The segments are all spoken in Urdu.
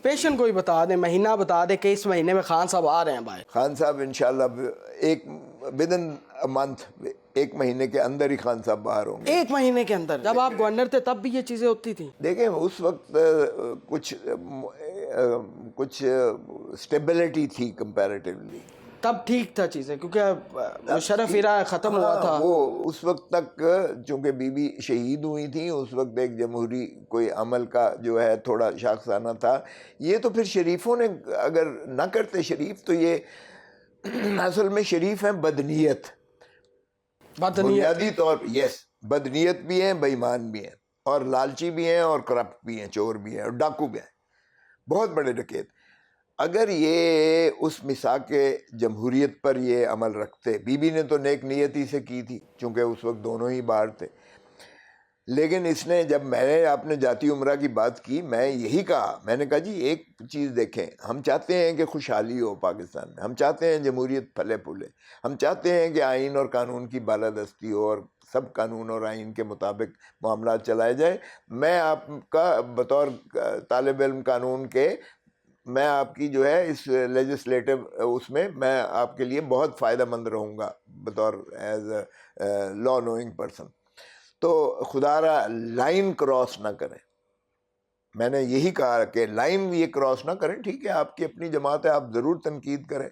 پیشن کوئی بتا دیں، مہینہ بتا دیں کہ اس مہینے میں خان صاحب آ رہے ہیں باہر. خان صاحب انشاءاللہ ایک ودن منتھ، ایک مہینے کے اندر ہی خان صاحب باہر ہوں گے. 1 مہینے کے اندر؟ جب آپ گورنر تھے تب بھی یہ چیزیں ہوتی تھیں؟ دیکھیں اس وقت کچھ اسٹیبلٹی تھی کمپیریٹیولی، تب ٹھیک تھا چیزیں، کیونکہ مشرف ایرا ختم ہوا تھا. وہ اس وقت تک چونکہ بی بی شہید ہوئی تھیں، اس وقت ایک جمہوری کوئی عمل کا جو ہے تھوڑا شاخسانہ تھا. یہ تو پھر شریفوں نے اگر نہ کرتے شریف، تو یہ اصل میں شریف ہیں بدنیت، بنیادی طور پر. یس، بدنیت بھی ہیں، بے ایمان بھی ہیں، اور لالچی بھی ہیں، اور کرپٹ بھی ہیں، چور بھی ہیں، اور ڈاکو بھی ہیں، بہت بڑے ڈکیت. اگر یہ اس میثاق جمہوریت پر یہ عمل رکھتے، بی بی نے تو نیک نیتی سے کی تھی چونکہ اس وقت دونوں ہی باہر تھے، لیکن اس نے جب میں نے آپ نے جاتی عمرہ کی بات کی، میں یہی کہا، میں نے کہا جی ایک چیز دیکھیں، ہم چاہتے ہیں کہ خوشحالی ہو پاکستان میں، ہم چاہتے ہیں جمہوریت پھلے پھولے، ہم چاہتے ہیں کہ آئین اور قانون کی بالادستی ہو اور سب قانون اور آئین کے مطابق معاملات چلائے جائے. میں آپ کا بطور طالب علم قانون کے، میں آپ کی جو ہے اس لیجسلیٹو اس میں آپ کے لیے بہت فائدہ مند رہوں گا بطور as a law knowing person. تو خدا را لائن کراس نہ کریں. میں نے یہی کہا کہ لائن یہ کراس نہ کریں. ٹھیک ہے، آپ کی اپنی جماعت ہے، آپ ضرور تنقید کریں،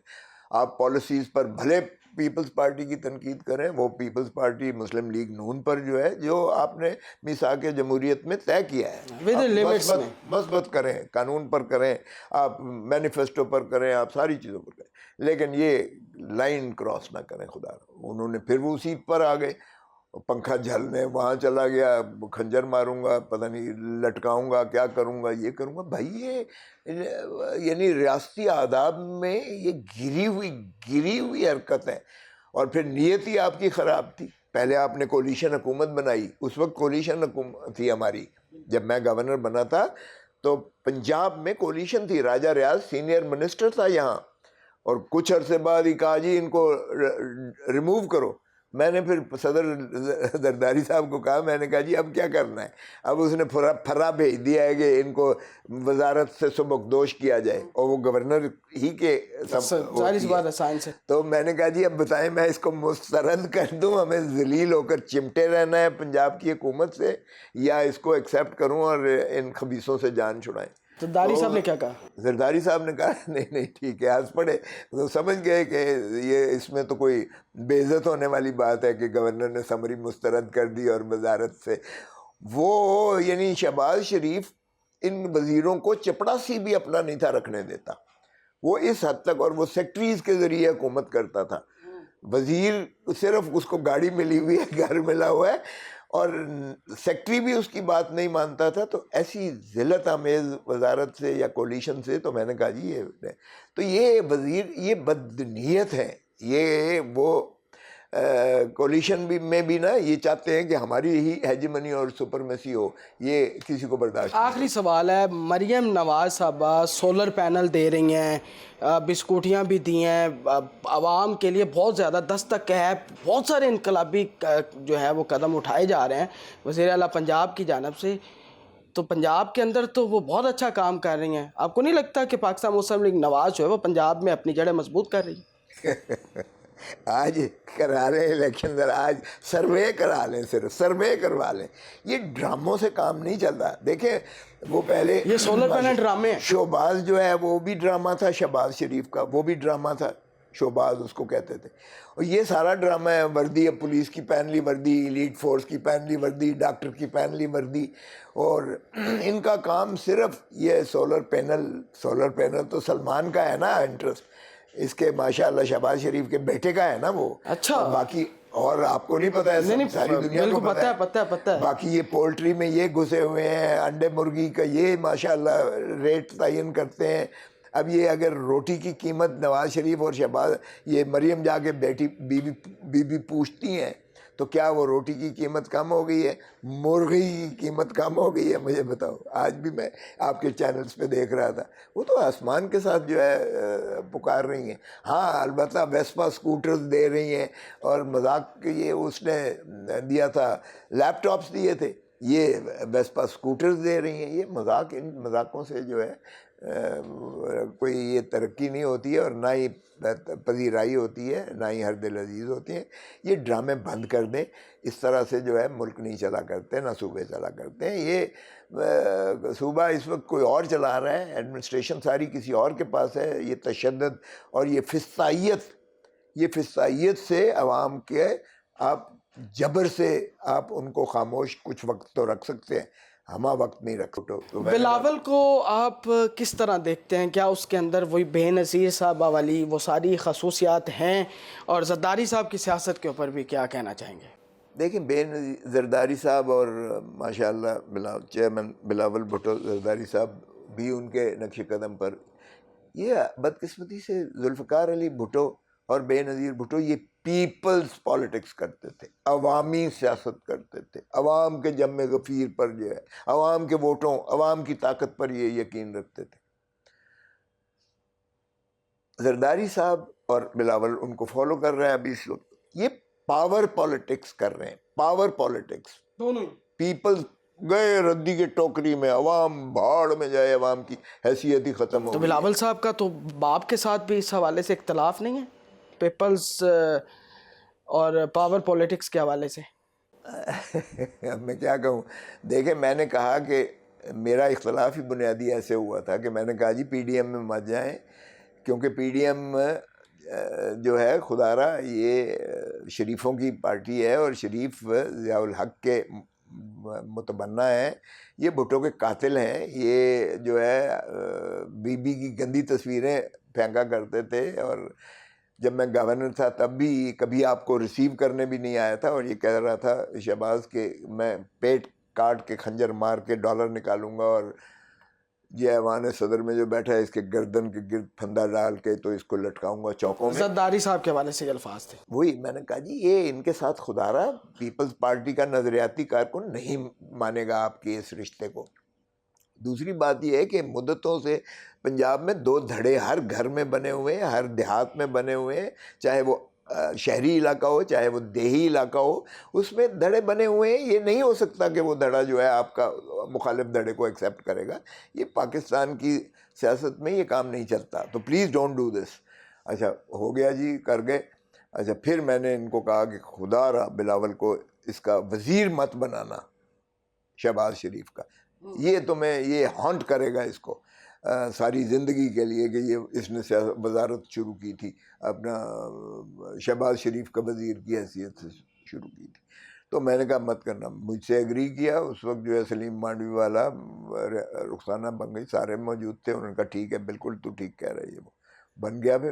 آپ پالیسیز پر بھلے پیپلز پارٹی کی تنقید کریں، وہ پیپلز پارٹی مسلم لیگ نون پر جو ہے جو آپ نے میثاق جمہوریت میں طے کیا ہے، مثبت کریں، قانون پر کریں، آپ مینیفیسٹو پر کریں، آپ ساری چیزوں پر کریں، لیکن یہ لائن کراس نہ کریں. خدا را انہوں نے پھر وہ سیٹ پر آ گئے، پنکھا جھلنے وہاں چلا گیا، کھنجر ماروں گا، پتہ نہیں لٹکاؤں گا، کیا کروں گا، یہ کروں گا. بھائی یہ یعنی ریاستی آداب میں یہ گری ہوئی حرکت ہے. اور پھر نیت ہی آپ کی خراب تھی. پہلے آپ نے کولیشن حکومت بنائی، اس وقت کولیشن حکومت تھی ہماری. جب میں گورنر بنا تھا تو پنجاب میں کولیشن تھی، راجہ ریاض سینئر منسٹر تھا یہاں، اور کچھ عرصے بعد ہی کہا جی ان کو ریموو کرو. میں نے پھر صدر زرداری صاحب کو کہا، میں نے کہا جی اب کیا کرنا ہے؟ اب اس نے پھرا بھیج دیا ہے کہ ان کو وزارت سے سبکدوش کیا جائے، اور وہ گورنر ہی کے تو میں نے کہا جی اب بتائیں میں اس کو مسترد کر دوں، ہمیں ذلیل ہو کر چمٹے رہنا ہے پنجاب کی حکومت سے، یا اس کو ایکسیپٹ کروں اور ان خبیثوں سے جان چھڑائیں. زرداری صاحب نے کیا کہا؟ زرداری صاحب نے کہا نہیں ٹھیک ہے، ہنس پڑے. تو سمجھ گئے کہ یہ اس میں تو کوئی بے عزت ہونے والی بات ہے کہ گورنر نے سمری مسترد کر دی اور وزارت سے. وہ یعنی شہباز شریف ان وزیروں کو چپڑاسی بھی اپنا نہیں تھا رکھنے دیتا، وہ اس حد تک. اور وہ سیکٹریز کے ذریعے حکومت کرتا تھا. وزیر صرف اس کو گاڑی ملی ہوئی ہے، گھر ملا ہوا ہے، اور سیکٹری بھی اس کی بات نہیں مانتا تھا. تو ایسی ذلت آمیز وزارت سے یا کولیشن سے، تو میں نے کہا جی یہ وزیر یہ بدنیت ہے. یہ وہ کولیشن میں بھی نا یہ چاہتے ہیں کہ ہماری ہی ہیجمنی اور سپرمیسی ہو، یہ کسی کو برداشت نہیں. آخری سوال ہے، مریم نواز صاحبہ سولر پینل دے رہی ہیں، بسکوٹیاں بھی دی ہیں، عوام کے لیے بہت زیادہ دستک ہے، بہت سارے انقلابی جو ہے وہ قدم اٹھائے جا رہے ہیں وزیر اعلیٰ پنجاب کی جانب سے. تو پنجاب کے اندر تو وہ بہت اچھا کام کر رہی ہیں. آپ کو نہیں لگتا کہ پاکستان مسلم لیگ نواز جو ہے وہ پنجاب میں اپنی جڑیں مضبوط کر رہی ہے؟ آج کرا لیں الیکشن، ذرا آج سروے کرا لیں، صرف سروے کروا لیں. یہ ڈراموں سے کام نہیں چلتا. دیکھیں وہ پہلے یہ سولر پینل ڈرامے ہیں. شہباز جو ہے وہ بھی ڈرامہ تھا، شہباز شریف کا وہ بھی ڈرامہ تھا، شہباز اس کو کہتے تھے. اور یہ سارا ڈرامہ ہے. وردی اب پولیس کی پہن لی وردی، ایلیٹ فورس کی پہن لی وردی، ڈاکٹر کی پہن لی وردی، اور ان کا کام صرف یہ سولر پینل تو سلمان کا ہے نا انٹرسٹ اس کے، ماشاءاللہ شہباز شریف کے بیٹے کا ہے نا وہ. اچھا. باقی اور آپ کو نہیں پتا ہے؟ ساری دنیا کو پتا ہے. باقی یہ پولٹری میں یہ گھسے ہوئے ہیں، انڈے مرغی کا یہ ماشاءاللہ ریٹ تعین کرتے ہیں. اب یہ اگر روٹی کی قیمت نواز شریف اور شہباز یہ مریم جا کے بی بی پوچھتی ہیں تو کیا وہ روٹی کی قیمت کم ہو گئی ہے؟ مرغی کی قیمت کم ہو گئی ہے؟ مجھے بتاؤ. آج بھی میں آپ کے چینلز پہ دیکھ رہا تھا، وہ تو آسمان کے ساتھ جو ہے پکار رہی ہیں. ہاں البتہ ویسپا سکوٹرز دے رہی ہیں، اور مذاق یہ اس نے دیا تھا، لیپ ٹاپس دیے تھے. یہ ویسپا اسکوٹرز دے رہی ہیں. یہ مذاق، ان مذاقوں سے جو ہے کوئی یہ ترقی نہیں ہوتی ہے اور نہ ہی پذیرائی ہوتی ہے، نہ ہی ہر دل عزیز ہوتی ہیں. یہ ڈرامے بند کر دیں. اس طرح سے جو ہے ملک نہیں چلا کرتے، نہ صوبے چلا کرتے ہیں. یہ صوبہ اس وقت کوئی اور چلا رہا ہے، ایڈمنسٹریشن ساری کسی اور کے پاس ہے. یہ تشدد اور یہ فسطائیت سے عوام کے آپ جبر سے آپ ان کو خاموش کچھ وقت تو رکھ سکتے ہیں، ہمہ وقت نہیں رکھ سکتے. تو بلاول کو آپ کس طرح دیکھتے ہیں؟ کیا اس کے اندر وہی بے نظیر صاحبہ والی وہ ساری خصوصیات ہیں؟ اور زرداری صاحب کی سیاست کے اوپر بھی کیا کہنا چاہیں گے؟ دیکھیں، زرداری صاحب اور ماشاءاللہ چیئرمین بلاول بھٹو زرداری صاحب بھی ان کے نقش قدم پر. یہ بدقسمتی سے ذوالفقار علی بھٹو اور بے نظیر بھٹو یہ پیپلز پالیٹکس کرتے تھے، عوامی سیاست کرتے تھے، عوام کے جم غفیر پر جو ہے، عوام کے ووٹوں، عوام کی طاقت پر یہ یقین رکھتے تھے. زرداری صاحب اور بلاول ان کو فالو کر رہے ہیں ابھی اس وقت. یہ پاور پالیٹکس کر رہے ہیں، پاور پالیٹکس. دونوں پیپلز گئے ردی کے ٹوکری میں، عوام بھاڑ میں جائے، عوام کی حیثیت ہی ختم ہو تو گئی. بلاول صاحب کا تو باپ کے ساتھ بھی اس حوالے سے اختلاف نہیں ہے، پیپلز اور پاور پولیٹکس کے حوالے سے؟ اب میں کیا کہوں. دیکھیں، میں نے کہا کہ میرا اختلاف ہی بنیادی ایسے ہوا تھا کہ میں نے کہا جی پی ڈی ایم میں مت جائیں، کیونکہ پی ڈی ایم جو ہے خدا را یہ شریفوں کی پارٹی ہے اور شریف ضیاء الحق کے متبنہ ہیں. یہ بھٹو کے قاتل ہیں. یہ جو ہے بی بی کی گندی تصویریں پھینکا کرتے تھے، اور جب میں گورنر تھا تب بھی کبھی آپ کو ریسیو کرنے بھی نہیں آیا تھا، اور یہ کہہ رہا تھا شہباز کہ میں پیٹ کاٹ کے خنجر مار کے ڈالر نکالوں گا، اور یہ ایوان صدر میں جو بیٹھا ہے اس کے گردن کے گرد پھندا ڈال کے تو اس کو لٹکاؤں گا چوکوں میں. زرداری صاحب کے حوالے سے یہ الفاظ تھے. وہی میں نے کہا جی یہ ان کے ساتھ خدا را پیپلز پارٹی کا نظریاتی کارکن نہیں مانے گا آپ کے اس رشتے کو. دوسری بات یہ ہے کہ مدتوں سے پنجاب میں 2 دھڑے ہر گھر میں بنے ہوئے ہیں، ہر دیہات میں بنے ہوئے ہیں، چاہے وہ شہری علاقہ ہو چاہے وہ دیہی علاقہ ہو، اس میں دھڑے بنے ہوئے ہیں. یہ نہیں ہو سکتا کہ وہ دھڑا جو ہے آپ کا مخالف دھڑے کو ایکسیپٹ کرے گا. یہ پاکستان کی سیاست میں یہ کام نہیں چلتا. تو پلیز ڈونٹ ڈو دس. اچھا ہو گیا جی، کر گئے. اچھا پھر میں نے ان کو کہا کہ خدا را بلاول کو اس کا وزیر مت بنانا شہباز شریف کا. یہ تمہیں یہ ہانٹ کرے گا اس کو ساری زندگی کے لیے کہ یہ اس نے وزارت شروع کی تھی، اپنا شہباز شریف کا وزیر کی حیثیت سے شروع کی تھی. تو میں نے کہا مت کرنا. مجھ سے ایگری کیا. اس وقت جو ہے سلیم مانڈوی والا، رخسانہ بنگئی، سارے موجود تھے. انہوں نے کہا ٹھیک ہے، بالکل تو ٹھیک کہہ رہی ہے. وہ بن گیا. پھر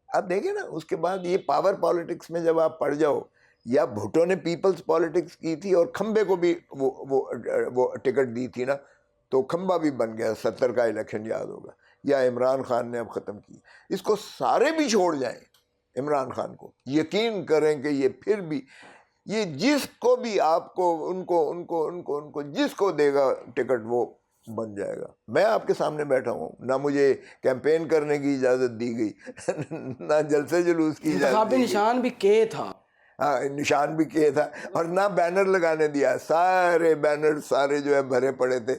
اب دیکھیں نا، اس کے بعد یہ پاور پالیٹکس میں جب آپ پڑ جاؤ، یا بھٹو نے پیپلز پالیٹکس کی تھی اور کھمبے کو بھی وہ ٹکٹ دی تھی نا، تو کھمبا بھی بن گیا. 70 کا الیکشن یاد ہوگا. یا عمران خان نے اب ختم کی. اس کو سارے بھی چھوڑ جائیں عمران خان کو، یقین کریں کہ یہ پھر بھی یہ جس کو بھی آپ کو ان کو جس کو دے گا ٹکٹ وہ بن جائے گا. میں آپ کے سامنے بیٹھا ہوں، نہ مجھے کیمپین کرنے کی اجازت دی گئی نہ جلسے جلوس کی اجازت انتخابی دی گئی. نشان بھی کے تھا، ہاں نشان بھی کیے تھا، اور نہ بینر لگانے دیا. سارے بینر سارے جو ہے بھرے پڑے تھے.